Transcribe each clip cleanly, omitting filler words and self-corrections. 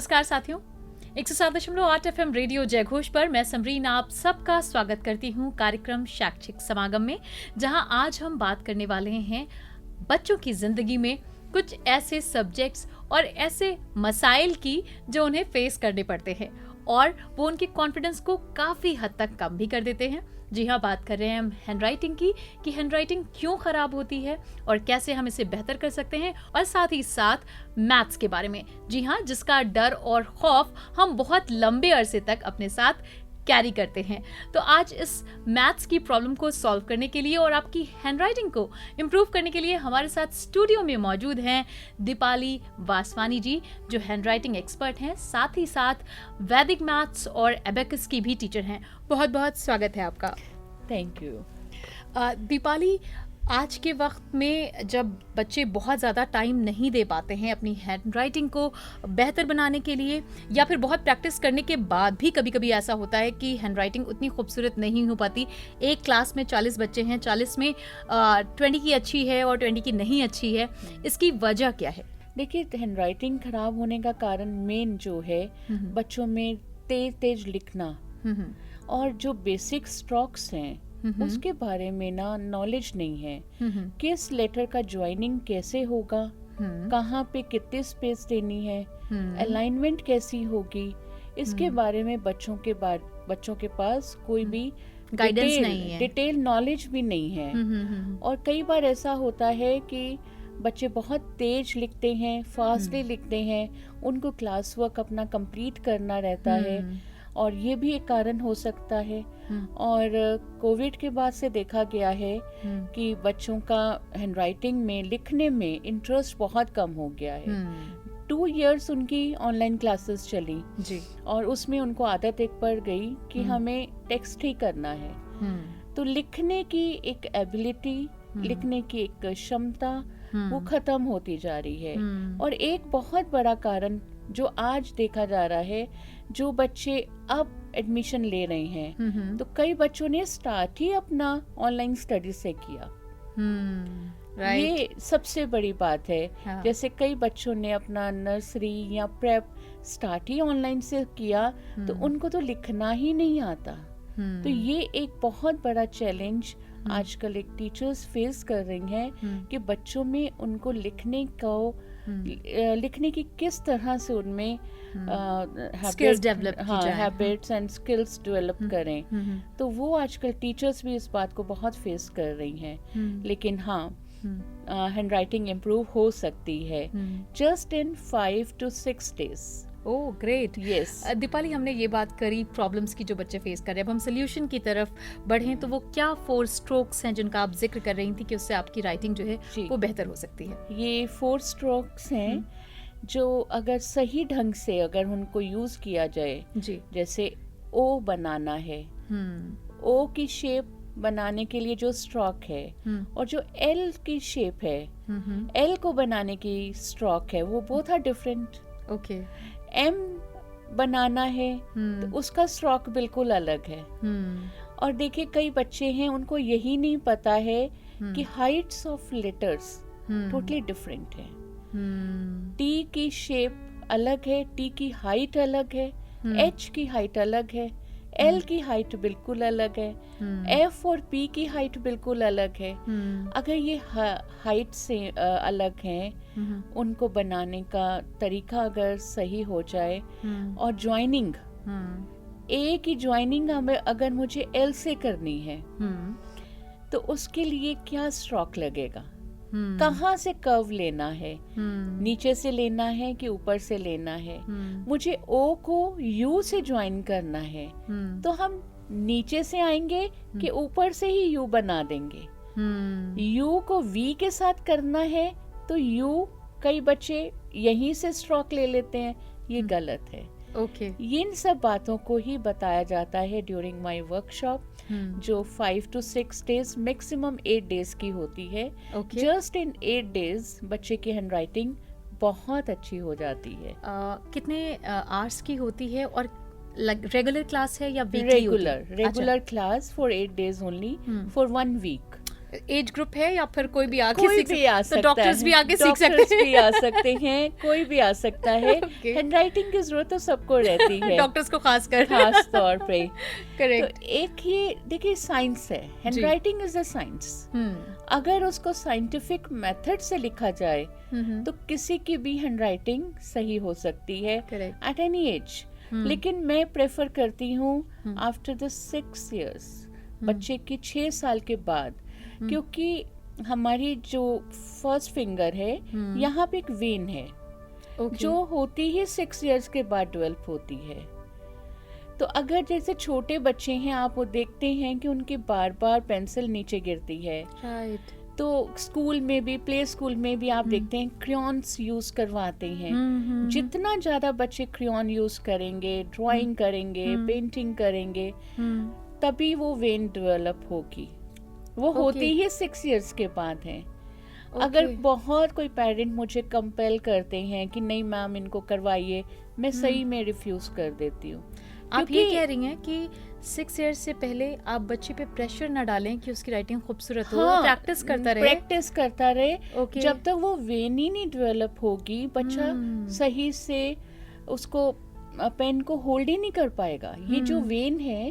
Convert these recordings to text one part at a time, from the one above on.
नमस्कार साथियों, 107.8 FM radio जयघोष पर मैं समरीन आप सबका स्वागत करती हूँ कार्यक्रम शैक्षिक समागम में, जहां आज हम बात करने वाले हैं बच्चों की जिंदगी में कुछ ऐसे सब्जेक्ट्स और ऐसे मसाइल की जो उन्हें फेस करने पड़ते हैं और वो उनके कॉन्फिडेंस को काफी हद तक कम भी कर देते हैं। जी हाँ, बात कर रहे हैं हम हैंडराइटिंग की कि हैंडराइटिंग क्यों खराब होती है और कैसे हम इसे बेहतर कर सकते हैं, और साथ ही साथ मैथ्स के बारे में। जी हाँ, जिसका डर और खौफ हम बहुत लंबे अरसे तक अपने साथ कैरी करते हैं। तो आज इस मैथ्स की प्रॉब्लम को सॉल्व करने के लिए और आपकी हैंडराइटिंग को इम्प्रूव करने के लिए हमारे साथ स्टूडियो में मौजूद हैं दीपाली वासवानी जी, जो हैंडराइटिंग एक्सपर्ट हैं, साथ ही साथ वैदिक मैथ्स और एबेकस की भी टीचर हैं। बहुत बहुत स्वागत है आपका। Thank you. दीपाली, आज के वक्त में जब बच्चे बहुत ज़्यादा टाइम नहीं दे पाते हैं अपनी हैंडराइटिंग को बेहतर बनाने के लिए, या फिर बहुत प्रैक्टिस करने के बाद भी कभी कभी ऐसा होता है कि हैंडराइटिंग उतनी खूबसूरत नहीं हो पाती। एक क्लास में 40 बच्चे हैं, 40 में 20 की अच्छी है और 20 की नहीं अच्छी है। इसकी वजह क्या है? देखिए, हैंडराइटिंग खराब होने का कारण मेन जो है बच्चों में तेज तेज लिखना और जो बेसिक स्ट्रोक्स हैं उसके बारे में ना नॉलेज नहीं है। किस लेटर का ज्वाइनिंग कैसे होगा, कहाँ पे कितनी स्पेस देनी है, अलाइनमेंट कैसी होगी, इसके बारे में बच्चों के पास कोई भी गाइडेंस नहीं है, डिटेल नॉलेज भी नहीं है। और कई बार ऐसा होता है कि बच्चे बहुत तेज लिखते हैं, फास्टली लिखते हैं, उनको क्लास वर्क अपना कंप्लीट करना रहता है और ये भी एक कारण हो सकता है। और कोविड के बाद से देखा गया है कि बच्चों का हैंडराइटिंग में, लिखने में इंटरेस्ट बहुत कम हो गया है। 2 years उनकी ऑनलाइन क्लासेस चली जी, और उसमें उनको आदत एक पड़ गई कि हमें टेक्स्ट ही करना है। तो लिखने की एक एबिलिटी, लिखने की एक क्षमता वो खत्म होती जा रही है। और एक बहुत बड़ा कारण जो आज देखा जा रहा है, जो बच्चे अब एडमिशन ले रहे हैं, तो कई बच्चों ने स्टार्ट ही अपना ऑनलाइन स्टडी से किया। ये सबसे बड़ी बात है। हाँ। जैसे कई बच्चों ने अपना नर्सरी या प्रेप स्टार्ट ही ऑनलाइन से किया, तो उनको तो लिखना ही नहीं आता। तो ये एक बहुत बड़ा चैलेंज आजकल एक टीचर्स फेस कर रही हैं कि बच्चों में उनको लिखने की किस तरह से उनमें हैबिट्स एंड स्किल्स डेवलप करें। तो वो आजकल टीचर्स भी इस बात को बहुत फेस कर रही हैं। लेकिन हाँ, हैंडराइटिंग इम्प्रूव हो सकती है just in 5 to 6 days। Oh great, yes. Deepali, हमने ये बात करी प्रॉब्लम्स की जो बच्चे फेस कर रहे हैं। अब हम सोल्यूशन की तरफ बढ़ें तो वो क्या 4 स्ट्रोक्स हैं जिनका आप जिक्र कर रही थी कि उससे आपकी राइटिंग जो है वो बेहतर हो सकती है? ये 4 स्ट्रोक्स हैं जो अगर सही ढंग से अगर उनको यूज किया जाए जी, जैसे ओ बनाना है, ओ की शेप बनाने के लिए जो स्ट्रोक है, और जो एल की शेप है, एल को बनाने की स्ट्रोक है, वो both are different. Okay. M बनाना है तो उसका स्ट्रोक बिल्कुल अलग है। और देखिए, कई बच्चे हैं उनको यही नहीं पता है कि Heights of letters totally different है। टी की शेप अलग है, टी की हाइट अलग है, एच की हाइट अलग है, एल की हाइट बिल्कुल अलग है, एफ और पी की हाइट बिल्कुल अलग है। अगर ये हाइट से अलग हैं, उनको बनाने का तरीका अगर सही हो जाए, और ज्वाइनिंग, ए की ज्वाइनिंग अगर मुझे एल से करनी है, तो उसके लिए क्या स्ट्रोक लगेगा, कहाँ से कर्व लेना है, नीचे से लेना है कि ऊपर से लेना है। मुझे ओ को यू से ज्वाइन करना है, तो हम नीचे से आएंगे कि ऊपर से ही यू बना देंगे। यू को वी के साथ करना है तो यू, कई बच्चे यहीं से स्ट्रोक ले लेते हैं, ये गलत है। ओके। इन सब बातों को ही बताया जाता है ड्यूरिंग माय वर्कशॉप, जो 5 to 6 days, मैक्सिमम 8 days की होती है। जस्ट इन 8 days बच्चे की हैंडराइटिंग बहुत अच्छी हो जाती है। कितने आवर्स की होती है और रेगुलर क्लास है या weekly? Regular class for 8 days only, for 1 week। Age group है या फिर कोई भी आके कोई सीख भी आ सकता है, डॉक्टर्स भी आके सीख सकते डॉक्टर्स हैं? भी आ सकते हैं, कोई भी आ सकता है। Okay. हैंडराइटिंग की जरूरत तो सबको रहती है, डॉक्टर्स को खास कर। खास तौर पे। करेक्ट। तो एक ये देखिए साइंस है, हैंडराइटिंग इज अ साइंस। अगर उसको साइंटिफिक मेथड से लिखा जाए तो किसी की भी हैंडराइटिंग सही हो सकती है एट एनी एज। लेकिन मैं प्रेफर करती हूँ आफ्टर द 6 years, बच्चे की 6 साल के बाद, क्योंकि हमारी जो फर्स्ट फिंगर है यहाँ पे एक वेन है जो होती ही 6 years के बाद डेवलप होती है। तो अगर जैसे छोटे बच्चे हैं, आप वो देखते हैं कि उनकी बार बार पेंसिल नीचे गिरती है, राइट। तो स्कूल में भी, प्ले स्कूल में भी आप देखते हैं क्रेयॉन्स यूज करवाते हैं। जितना ज्यादा बच्चे क्रेयॉन यूज करेंगे, ड्राइंग करेंगे, पेंटिंग करेंगे, तभी वो वेन डेवलप होगी। वो होती ही 6 years के बाद है। अगर बहुत कोई पेरेंट मुझे कंपेल करते हैं कि नहीं मैम इनको करवाइए, मैं सही में रिफ्यूज कर देती हूँ। आप ये कह रही हैं कि 6 years से पहले आप बच्चे पे प्रेशर न डालें कि उसकी राइटिंग खूबसूरत हो, प्रैक्टिस करता रहे। जब तक वो वेन ही नहीं डेवलप होगी, बच्चा सही से उसको पेन को होल्ड ही नहीं कर पाएगा। ये जो वेन है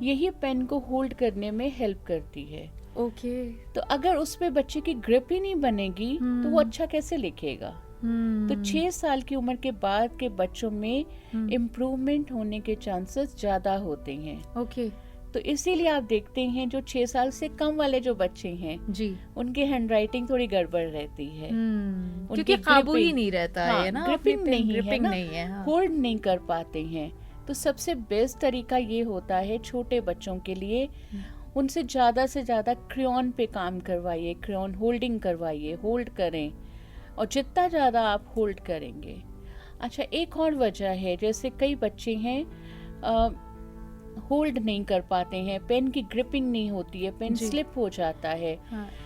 यही पेन को होल्ड करने में हेल्प करती है। तो अगर उस पे बच्चे की ग्रिप ही नहीं बनेगी तो वो अच्छा कैसे लिखेगा? तो 6 साल की उम्र के बाद के बच्चों में इम्प्रूवमेंट होने के चांसेस ज्यादा होते हैं। तो इसीलिए आप देखते हैं जो 6 साल से कम वाले जो बच्चे हैं जी, उनकी हैंडराइटिंग थोड़ी गड़बड़ रहती है, क्योंकि काबू ही नहीं रहता है ना, ग्रिपिंग नहीं है, होल्ड नहीं कर पाते हैं। तो सबसे बेस्ट तरीका ये होता है छोटे बच्चों के लिए, उनसे ज्यादा से ज्यादा क्रेयॉन पे काम करवाइए, क्रेयॉन होल्डिंग करवाइए, होल्ड करें, और जितना ज्यादा आप होल्ड करेंगे। अच्छा, एक और वजह है, जैसे कई बच्चे हैं होल्ड नहीं कर पाते हैं, पेन की ग्रिपिंग नहीं होती है, पेन स्लिप हो जाता है।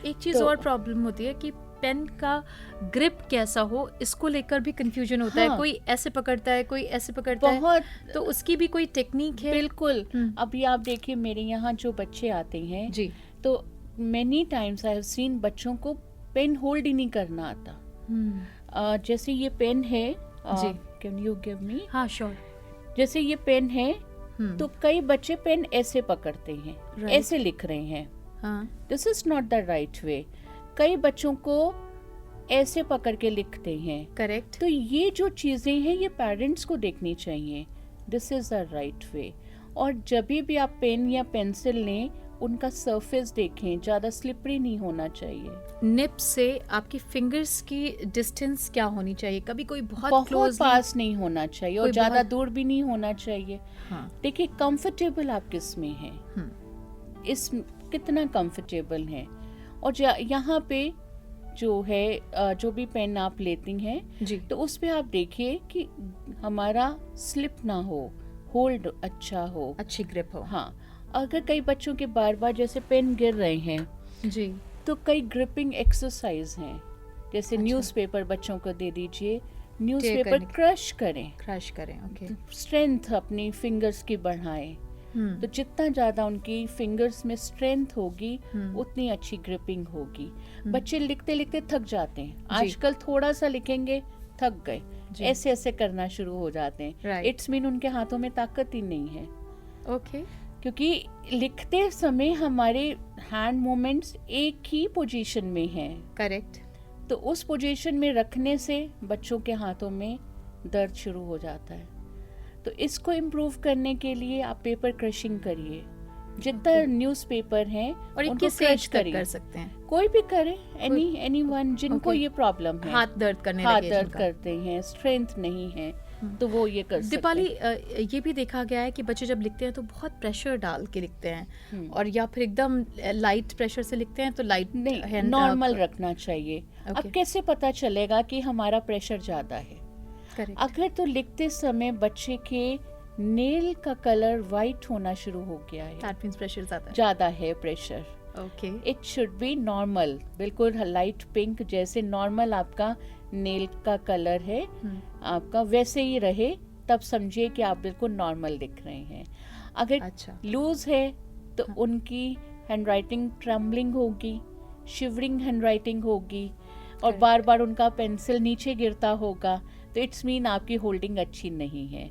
एक चीज और प्रॉब्लम होती है कि पेन का ग्रिप कैसा हो, इसको लेकर भी कंफ्यूजन होता है। कोई ऐसे पकड़ता है, कोई ऐसे पकड़ता है, तो उसकी भी कोई टेक्निक है? बिल्कुल। अभी आप देखिए मेरे यहाँ जो बच्चे आते हैं जी, तो many times I have seen बच्चों को पेन होल्ड ही नहीं करना आता। जैसे ये पेन है, कैन यू गिव मी? हाँ श्योर। जैसे ये पेन है, तो कई बच्चे पेन ऐसे पकड़ते हैं, ऐसे लिख रहे हैं। This is not the right way. कई बच्चों को ऐसे पकड़ के लिखते हैं। करेक्ट। तो ये जो चीजें हैं ये पेरेंट्स को देखनी चाहिए। This is the right way. और जब भी आप पेन या पेंसिल लें, उनका सरफेस देखें, ज्यादा स्लिपरी नहीं होना चाहिए। निप से आपकी फिंगर्स की डिस्टेंस क्या होनी चाहिए? कभी कोई बहुत क्लोज पास नहीं होना चाहिए और ज्यादा दूर भी नहीं होना चाहिए। देखिए कंफर्टेबल आप किस में हैं, इस कितना कंफर्टेबल है। और यहाँ पे जो है, जो भी पेन आप लेती हैं जी, तो उस पे आप देखिए कि हमारा स्लिप ना हो, होल्ड अच्छा हो, अच्छी ग्रिप हो। हाँ, अगर कई बच्चों के बार बार जैसे पेन गिर रहे हैं जी, तो कई ग्रिपिंग एक्सरसाइज हैं। जैसे न्यूज़पेपर बच्चों को दे दीजिए, न्यूज़पेपर क्रश करें, ओके। स्ट्रेंथ अपनी फिंगर्स की बढ़ाएं। तो जितना ज्यादा उनकी फिंगर्स में स्ट्रेंथ होगी उतनी अच्छी ग्रिपिंग होगी। बच्चे लिखते लिखते थक जाते हैं, आजकल थोड़ा सा लिखेंगे थक गए, ऐसे ऐसे करना शुरू हो जाते हैं। इट्स मीन उनके हाथों में ताकत ही नहीं है। ओके। क्योंकि लिखते समय हमारे हैंड मूवमेंट्स एक ही पोजीशन में हैं। करेक्ट। तो उस पोजीशन में रखने से बच्चों के हाथों में दर्द शुरू हो जाता है। तो इसको इम्प्रूव करने के लिए आप पेपर क्रशिंग करिए, जितना न्यूज़पेपर है और इनकी क्रश कर सकते हैं, कोई भी करे, एनीवन जिनको ये प्रॉब्लम है, हाथ दर्द करते हैं, स्ट्रेंथ नहीं है, तो वो ये कर सकते हैं। दीपाली, ये भी देखा गया है कि बच्चे जब लिखते हैं तो बहुत प्रेशर डाल के लिखते हैं, और या फिर एकदम लाइट प्रेशर से लिखते हैं, तो लाइट नहीं, नॉर्मल रखना चाहिए। अब कैसे पता चलेगा कि हमारा प्रेशर ज्यादा है? अगर तो लिखते समय बच्चे के नेल का कलर वाइट होना शुरू हो गया है, that means pressure ज्यादा है pressure. Okay. It should be normal, बिल्कुल लाइट पिंक, जैसे नॉर्मल आपका नेल का कलर है आपका वैसे ही रहे, तब समझिए कि आप बिल्कुल नॉर्मल लिख रहे हैं। अगर लूज है तो उनकी हैंडराइटिंग ट्रम्बलिंग होगी, शिवरिंग हैंडराइटिंग होगी और बार बार उनका पेंसिल नीचे गिरता होगा, तो इट्स मीन आपकी होल्डिंग अच्छी नहीं है।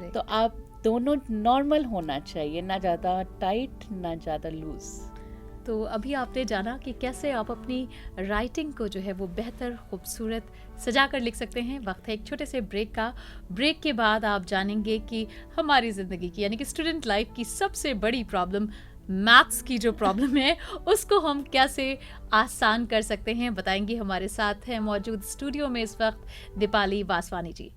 तो आप दोनों नॉर्मल होना चाहिए, ना ज़्यादा टाइट ना ज़्यादा लूज। तो अभी आपने जाना कि कैसे आप अपनी राइटिंग को जो है वो बेहतर, खूबसूरत सजा कर लिख सकते हैं। वक्त है एक छोटे से ब्रेक का। ब्रेक के बाद आप जानेंगे कि हमारी ज़िंदगी की यानी कि स्टूडेंट लाइफ की सबसे बड़ी प्रॉब्लम मैथ्स की जो प्रॉब्लम है उसको हम कैसे आसान कर सकते हैं, बताएंगे। हमारे साथ हैं मौजूद स्टूडियो में इस वक्त दीपाली वासवानी जी।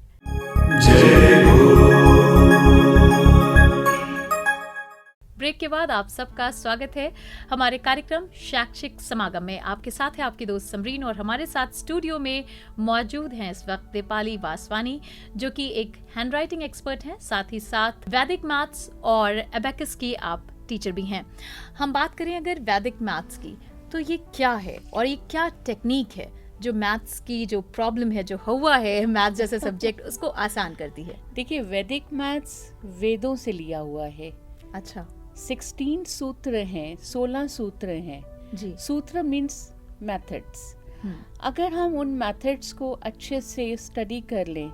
ब्रेक के बाद आप सबका स्वागत है हमारे कार्यक्रम शैक्षिक समागम में। आपके साथ है आपकी दोस्त समरीन और हमारे साथ स्टूडियो में मौजूद हैं इस वक्त दीपाली वासवानी, जो कि एक हैंडराइटिंग एक्सपर्ट हैं, साथ ही साथ वैदिक मैथ्स और एबेकस की आप टीचर भी हैं। हम बात करें अगर वैदिक मैथ्स की, तो ये क्या है और ये क्या टेक्निक है जो मैथ्स की जो प्रॉब्लम है, जो हुआ है मैथ्स जैसे सब्जेक्ट, उसको आसान करती है? देखिए, वैदिक मैथ्स वेदों से लिया हुआ है। अच्छा। 16 सूत्र हैं, 16 सूत्र हैं जी। सूत्र मीन्स मेथड्स। अगर हम उन मेथड्स को अच्छे से स्टडी कर लें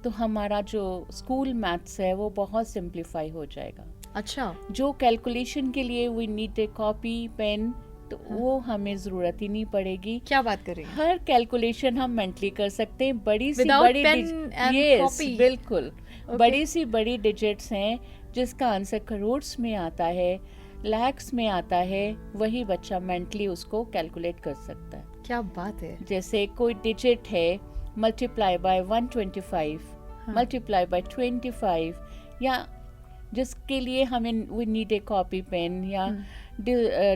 तो हमारा जो स्कूल मैथ्स है वो बहुत सिंप्लीफाई हो जाएगा। अच्छा। जो कैलकुलेशन के लिए we need a copy pen, तो वो हमें जरूरत ही नहीं पड़ेगी। क्या बात कर रही हैं? हर कैलकुलेशन हम मेंटली कर सकते हैं। बड़ी सी Without बड़ी pen and copy? बिल्कुल। Okay. बड़ी सी बड़ी डिजिट्स हैं जिसका आंसर करोड़्स में आता है, लैक्स में आता है, वही बच्चा मेंटली उसको कैलकुलेट कर सकता है। क्या बात है। जैसे कोई डिजिट है, मल्टीप्लाई बाय 125, मल्टीप्लाई बाय 25, या जिसके लिए हमें we need a copy pen, या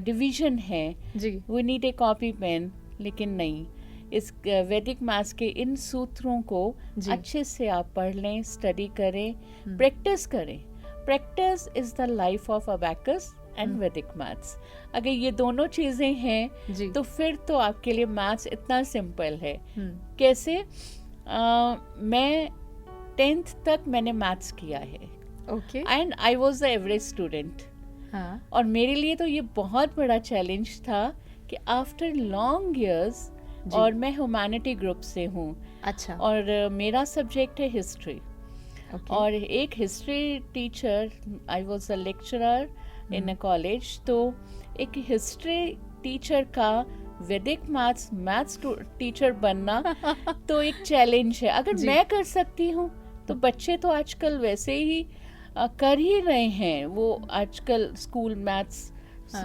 डिवीजन है जी, we need a copy pen. लेकिन नहीं, इस वैदिक मैथ्स के इन सूत्रों को अच्छे से आप पढ़ लें, स्टडी करें, प्रैक्टिस करें। Practice is the life of abacus and वैदिक मैथ्स। अगर ये दोनों चीजें हैं तो फिर तो आपके लिए मैथ्स इतना सिंपल है। कैसे? मैं 10th तक मैंने मैथ्स किया है, and I was the average student. और मेरे लिए तो ये बहुत बड़ा चैलेंज था कि आफ्टर लॉन्ग इयर्स, और मैं ह्यूमैनिटी ग्रुप से हूँ। अच्छा। और मेरा सब्जेक्ट है हिस्ट्री। और एक history teacher, I was a lecturer in a college, तो एक हिस्ट्री टीचर का वैदिक मैथ्स टीचर बनना तो एक चैलेंज है। अगर मैं कर सकती हूँ तो बच्चे तो आजकल वैसे ही कर ही रहे हैं। वो आजकल स्कूल मैथ्स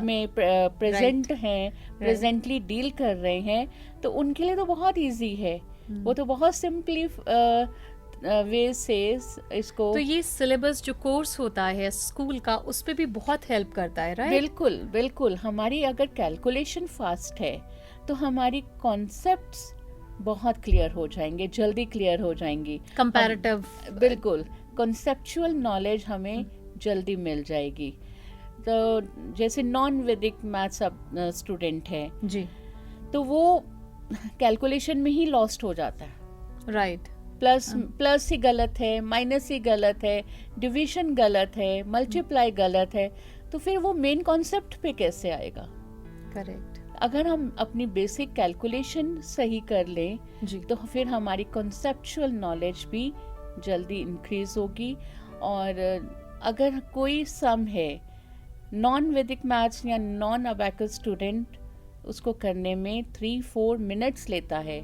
में प्रेजेंट हैं, प्रेजेंटली डील कर रहे हैं, तो उनके लिए तो बहुत इजी है। वो तो बहुत सिंपली वे से इसको, तो ये सिलेबस जो कोर्स होता है स्कूल का, उस पे भी बहुत हेल्प करता है, राइट? बिल्कुल बिल्कुल। हमारी अगर कैलकुलेशन फास्ट है तो हमारी कॉन्सेप्ट्स बहुत क्लियर हो जाएंगे, जल्दी क्लियर हो जाएंगी। कंपैरेटिव, बिल्कुल, कॉन्सेप्चुअल नॉलेज हमें जल्दी मिल जाएगी। तो जैसे नॉन वैदिक मैथ्स स्टूडेंट है जी, तो वो कैलकुलेशन में ही लॉस्ट हो जाता है। राइट। प्लस ही गलत है, माइनस ही गलत है, डिवीजन गलत है, मल्टीप्लाई गलत है, तो फिर वो मेन कॉन्सेप्ट पे कैसे आएगा? करेक्ट। अगर हम अपनी बेसिक कैलकुलेशन सही कर लें जी, तो फिर हमारी कॉन्सेप्चुअल नॉलेज भी जल्दी इंक्रीज होगी। और अगर कोई सम है, नॉन वैदिक मैथ्स या नॉन अबैकस स्टूडेंट उसको करने में 3-4 मिनट्स लेता है,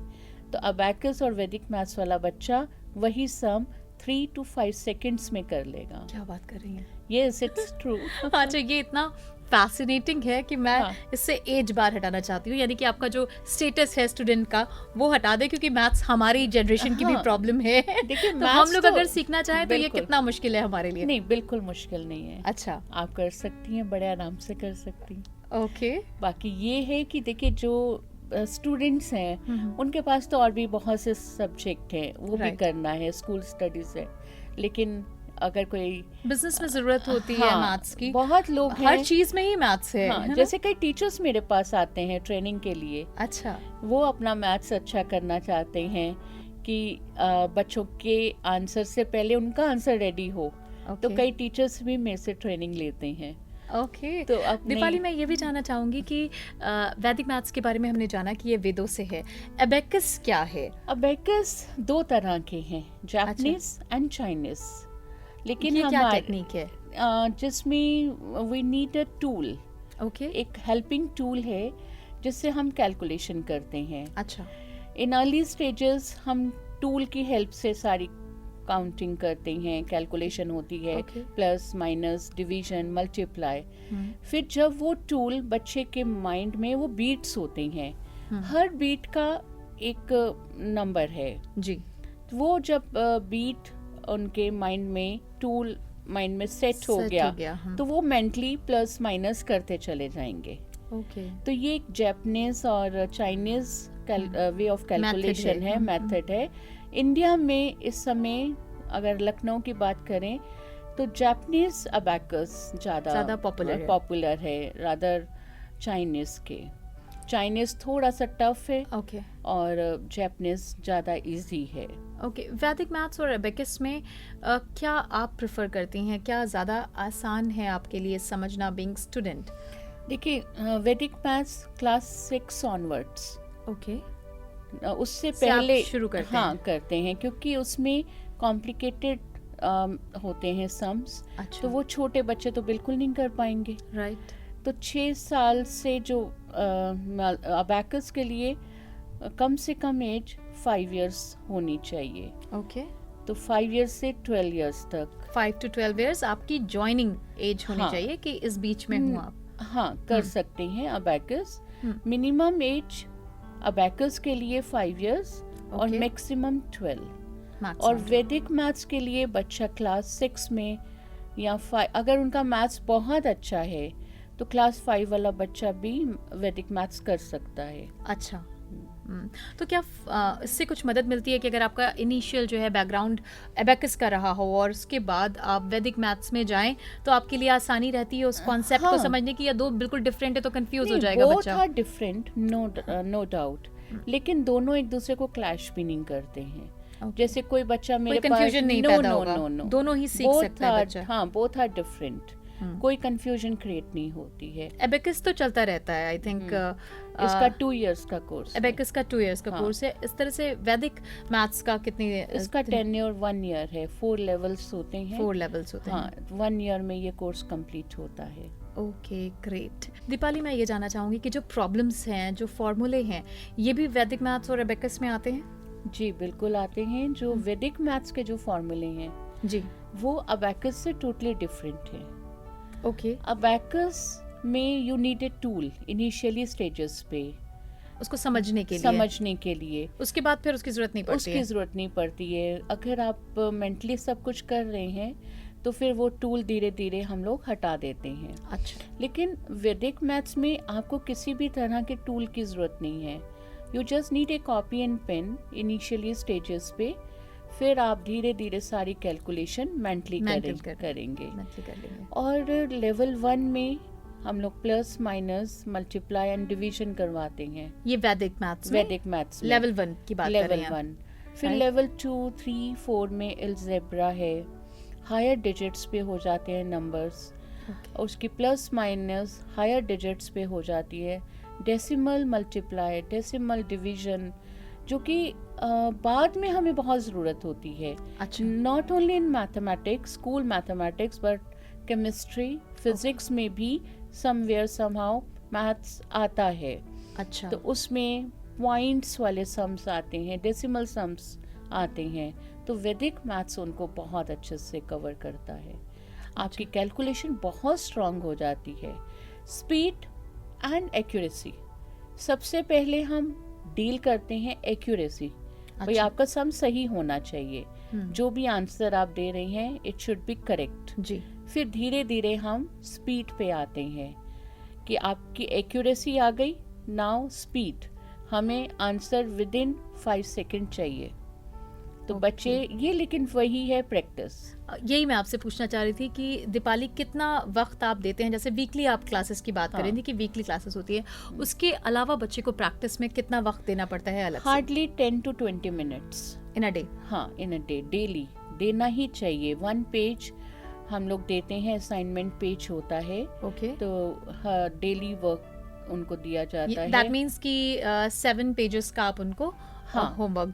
तो अबैकस और वैदिक मैथ्स वाला बच्चा वही सम 3 to 5 सेकंड्स में कर लेगा। क्या बात कर रही हैं? Yes, it's true. अच्छा, ये इतना फैसिनेटिंग है कि मैं इससे एज बार हटाना चाहती हूँ, यानी कि आपका जो स्टेटस है स्टूडेंट का वो हटा दे, क्योंकि मैथ्स हमारी जनरेशन की भी प्रॉब्लम है। देखिए, तो हम लोग अगर सीखना चाहें तो ये कितना मुश्किल है हमारे लिए? नहीं, बिल्कुल मुश्किल नहीं है। अच्छा, आप कर सकती हैं, बड़े आराम से कर सकती हैं। ओके। बाकी ये है कि देखिए, जो स्टूडेंट्स हैं उनके पास तो और भी बहुत से सब्जेक्ट हैं, वो भी करना है, स्कूल स्टडीज है। लेकिन अगर कोई बिजनेस में जरूरत होती है मैथ्स की, बहुत लोग हैं, हर चीज में ही मैथ्स है। जैसे कई टीचर्स मेरे पास आते हैं ट्रेनिंग के लिए। अच्छा। वो अपना मैथ्स अच्छा करना चाहते हैं कि बच्चों के आंसर से पहले उनका आंसर रेडी हो। तो कई टीचर्स भी मेरे से ट्रेनिंग लेते हैं। ओके तो अपने दीपाली, मैं ये भी जानना चाहूंगी कि वैदिक मैथ्स के बारे में हमने जाना कि ये वेदों से है, अबेकस क्या है? अबेकस 2 तरह के हैं, जापानीज एंड चाइनीज। लेकिन ये क्या टेक्निक है? जिसमें we need a tool, okay, एक हेल्पिंग टूल है जिससे हम कैलकुलेशन करते हैं। अच्छा, इन अर्ली स्टेजेस हम टूल की हेल्प से सारी काउंटिंग करते हैं, कैलकुलेशन होती है, प्लस माइनस डिवीजन मल्टीप्लाई। फिर जब वो टूल बच्चे के माइंड में वो बीट्स होते हैं, हर बीट का एक नंबर है जी। वो जब बीट उनके माइंड में, टूल माइंड में सेट हो गया तो वो मेंटली प्लस माइनस करते चले जाएंगे। ओके, तो ये एक जापानीज और चाइनीज वे ऑफ कैलकुलेशन है, मेथड है। इंडिया में इस समय अगर लखनऊ की बात करें तो जापानीज अबैकस ज़्यादा पॉपुलर है रादर चाइनीज के। चाइनीज थोड़ा सा टफ है, और जापानीज ज़्यादा इजी है। ओके, वैदिक मैथ्स और अबेकस में क्या आप प्रेफर करती हैं? क्या ज़्यादा आसान है आपके लिए समझना बीइंग स्टूडेंट? देखिए, वैदिक मैथ्स क्लास 6 ऑनवर्ड्स, ओके, उससे पहले शुरू करते हैं। करते हैं, क्योंकि उसमें कॉम्प्लिकेटेड होते हैं सम्स। अच्छा, तो वो छोटे बच्चे तो बिल्कुल नहीं कर पाएंगे। राइट। तो 6 साल से जो अबैकस के लिए कम से कम एज 5 इयर्स होनी चाहिए। ओके, तो 5 इयर्स से 12 इयर्स तक, 5 to 12 इयर्स आपकी ज्वाइनिंग एज होनी चाहिए कि इस बीच में हूँ आप। हाँ, कर सकते हैं अबैकस। मिनिमम एज अबैकस के लिए 5 इयर्स और मैक्सिमम 12। और वैदिक मैथ्स के लिए बच्चा क्लास 6 में या 5, अगर उनका मैथ्स बहुत अच्छा है तो क्लास 5 वाला बच्चा भी वैदिक मैथ्स कर सकता है। अच्छा, तो क्या इससे कुछ मदद मिलती है कि अगर आपका इनिशियल जो है बैकग्राउंड एबेकस का रहा हो और उसके बाद आप वैदिक मैथ्स में जाएं तो आपके लिए आसानी रहती है उस कॉन्सेप्ट को समझने की, या दो बिल्कुल डिफरेंट है तो कंफ्यूज हो जाएगा बच्चा? Both are different, no doubt, लेकिन दोनों एक दूसरे को क्लैश भी नहीं करते हैं। जैसे कोई बच्चा मेरे पास कंफ्यूजन नहीं पैदा होगा, दोनों ही सीख सकता है बच्चा। हाँ, बोथ आर डिफरेंट, कोई कंफ्यूजन क्रिएट नहीं होती है। एबेकस तो चलता रहता है, आई थिंक इसका 2 इयर्स का कोर्स, एबेकस का 2 इयर्स का कोर्स है। इस तरह से वैदिक मैथ्स का कितनी, इसका टेन्योर 1 ईयर है, 4 लेवल्स होते हैं। 4 लेवल्स होते हैं। हाँ, 1 ईयर में ये कोर्स कंप्लीट होता है। Okay, great. दीपाली, मैं ये जानना चाहूंगी कि जो प्रॉब्लम्स हैं, जो फॉर्मूले हैं, ये भी वैदिक मैथ्स और एबेकस में आते हैं? जी बिल्कुल आते हैं। जो वैदिक मैथ्स के जो फॉर्मूले हैं जी, वो अबैकस से टोटली डिफरेंट है। ओके, अबैकस में you need a tool initially stages पे, उसको समझने के लिए। उसके बाद फिर उसकी जरूरत नहीं पड़ती है। अगर आप मेंटली सब कुछ कर रहे हैं तो फिर वो टूल धीरे धीरे हम लोग हटा देते हैं। अच्छा, लेकिन वैदिक मैथ्स में आपको किसी भी तरह के टूल की जरूरत नहीं है। You just need a copy and pen initially stages पे, फिर आप धीरे धीरे सारी कैलकुलेशन मेंटली करेंगे। और लेवल 1 में हम लोग plus minus multiply and division करवाते हैं। ये वैदिक मैथ्स में लेवल 1 की बात कर रहे हैं। लेवल 1 फिर लेवल 2, 3, 4 में अलजेब्रा है, हायर डिजिट्स पे हो जाते हैं नंबर्स। और उसकी प्लस माइनस हायर डिजिट्स पे हो जाती है। डेसिमल मल्टीप्लाई, डेसिमल डिवीजन, जो कि बाद में हमें बहुत ज़रूरत होती है। अच्छा, not only in mathematics, school mathematics, but chemistry, physics में भी समवेयर समहाउ मैथ्स आता है। अच्छा, तो उसमें पॉइंट्स वाले सम्स आते हैं, डेसिमल सम्स आते हैं। तो वैदिक मैथ्स उनको बहुत अच्छे से कवर करता है। आपकी कैलकुलेशन बहुत स्ट्रांग हो जाती है। स्पीड एंड एक्यूरेसी, सबसे पहले हम डील करते हैं एक्यूरेसी। भाई आपका सम सही होना चाहिए, जो भी आंसर आप दे रहे हैं इट शुड बी करेक्ट जी। फिर धीरे धीरे हम स्पीड पे आते हैं कि आपकी एक्यूरेसी आ गई, नाउ स्पीड, हमें आंसर विद इन 5 सेकेंड चाहिए। तो बच्चे ये, लेकिन वही है प्रैक्टिस। यही मैं आपसे पूछना चाह रही थी कि दीपाली कितना वक्त आप देते हैं, जैसे वीकली आप क्लासेस की बात कर रही थी कि वीकली क्लासेस होती है, उसके अलावा बच्चे को प्रैक्टिस में कितना वक्त देना पड़ता है अलग से? Hardly 10 to 20 minutes in a day. हाँ, इन अ डे, डेली देना ही चाहिए। 1 पेज हम लोग देते हैं, असाइनमेंट पेज होता है। ओके। तो डेली वर्क उनको दिया जाता है। दैट मीन्स कि 7 पेजेस का आप उनको होमवर्क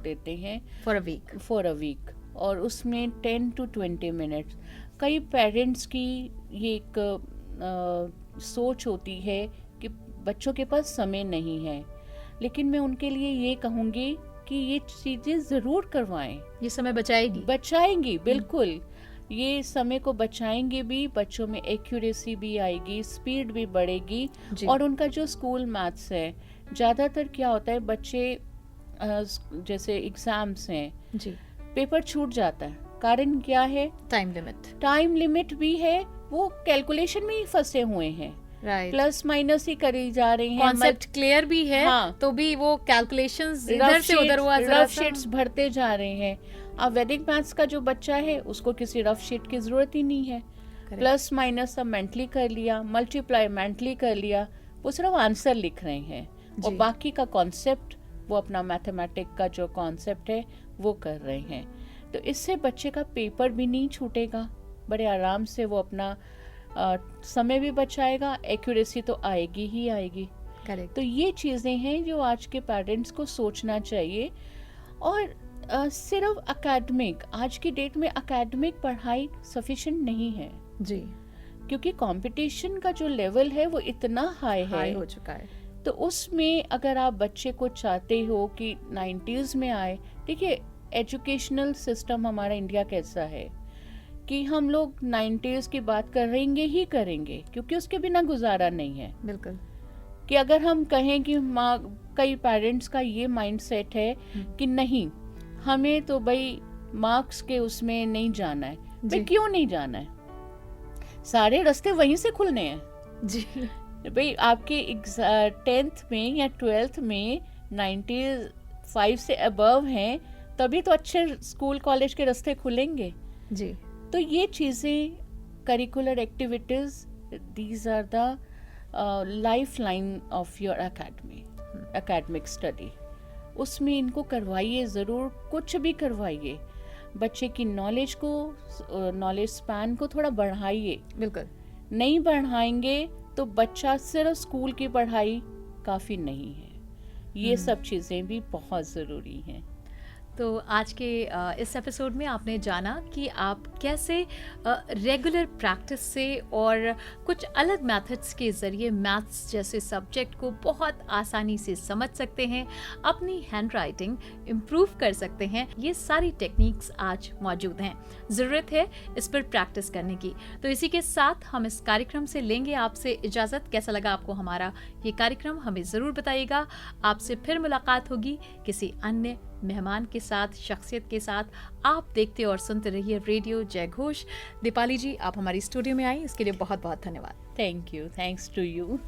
देते हैं फॉर अ वीक। और उसमें 10 to 20 मिनट्स। कई पेरेंट्स की ये एक सोच होती है कि बच्चों के पास समय नहीं है, लेकिन मैं उनके लिए ये कहूँगी कि ये चीज़ें ज़रूर करवाएं। ये समय बचाएंगी बिल्कुल। ये समय को बचाएंगे भी, बच्चों में एक्यूरेसी भी आएगी, स्पीड भी बढ़ेगी। और उनका जो स्कूल मैथ्स है, ज़्यादातर क्या होता है, बच्चे जैसे एग्जाम्स हैं जी, पेपर छूट जाता है। कारण क्या है? टाइम लिमिट भी है, वो कैलकुलेशन में ही फंसे हुए हैं। प्लस माइनस ही करी जा रही हैं, कॉन्सेप्ट क्लियर भी है। तो भी वो कैलकुलेशंस इधर से उधर रफ शीट्स भरते जा रहे हैं। अब वैदिक मैथ्स का जो बच्चा है उसको किसी रफ शीट की जरूरत ही नहीं है। प्लस माइनस सब मेंटली कर लिया, मल्टीप्लाई मेंटली कर लिया, वो सिर्फ आंसर लिख रहे हैं और बाकी का कॉन्सेप्ट वो अपना मैथमेटिक का जो कॉन्सेप्ट है वो कर रहे हैं। तो इससे बच्चे का पेपर भी नहीं छूटेगा, बड़े आराम से वो अपना समय भी बचाएगा, एक्यूरेसी तो आएगी ही आएगी। करेक्ट। तो ये चीज़ें हैं जो आज के पेरेंट्स को सोचना चाहिए। और सिर्फ एकेडमिक, आज की डेट में एकेडमिक पढ़ाई सफिशिएंट नहीं है जी, क्योंकि कंपटीशन का जो लेवल है वो इतना हाई हो चुका है। तो उसमें अगर आप बच्चे को चाहते हो कि 90s में आए, देखिए एजुकेशनल सिस्टम हमारा इंडिया कैसा है कि हम लोग 90s की बात करेंगे ही करेंगे, क्योंकि उसके बिना गुजारा नहीं है। बिल्कुल। कि अगर हम कहें कि कई पेरेंट्स का ये माइंडसेट है कि नहीं, हमें तो भाई मार्क्स के उसमें नहीं जाना है। भाई क्यों नहीं जाना है? सारे रास्ते वहीं से खुलने हैं जी। भाई आपके 10th में या 12th में 95 से अबव हैं, तभी तो अच्छे स्कूल कॉलेज के रास्ते खुलेंगे जी। तो ये चीज़ें, curricular activities, these are the life line of your academic study. उसमें इनको करवाइए, ज़रूर कुछ भी करवाइए, बच्चे की नॉलेज स्पैन को थोड़ा बढ़ाइए। बिल्कुल। नहीं बढ़ाएंगे तो बच्चा सिर्फ स्कूल की पढ़ाई काफ़ी नहीं है, ये सब चीज़ें भी बहुत ज़रूरी हैं। तो आज के इस एपिसोड में आपने जाना कि आप कैसे रेगुलर प्रैक्टिस से और कुछ अलग मेथड्स के ज़रिए मैथ्स जैसे सब्जेक्ट को बहुत आसानी से समझ सकते हैं, अपनी हैंडराइटिंग इम्प्रूव कर सकते हैं। ये सारी टेक्निक्स आज मौजूद हैं, ज़रूरत है इस पर प्रैक्टिस करने की। तो इसी के साथ हम इस कार्यक्रम से लेंगे आपसे इजाज़त। कैसा लगा आपको हमारा ये कार्यक्रम, हमें ज़रूर बताइएगा। आपसे फिर मुलाकात होगी किसी अन्य मेहमान के साथ, शख्सियत के साथ। आप देखते और सुनते रहिए रेडियो जय घोष। दीपाली जी, आप हमारी स्टूडियो में आई, इसके लिए बहुत बहुत धन्यवाद। Thank you. Thanks to you.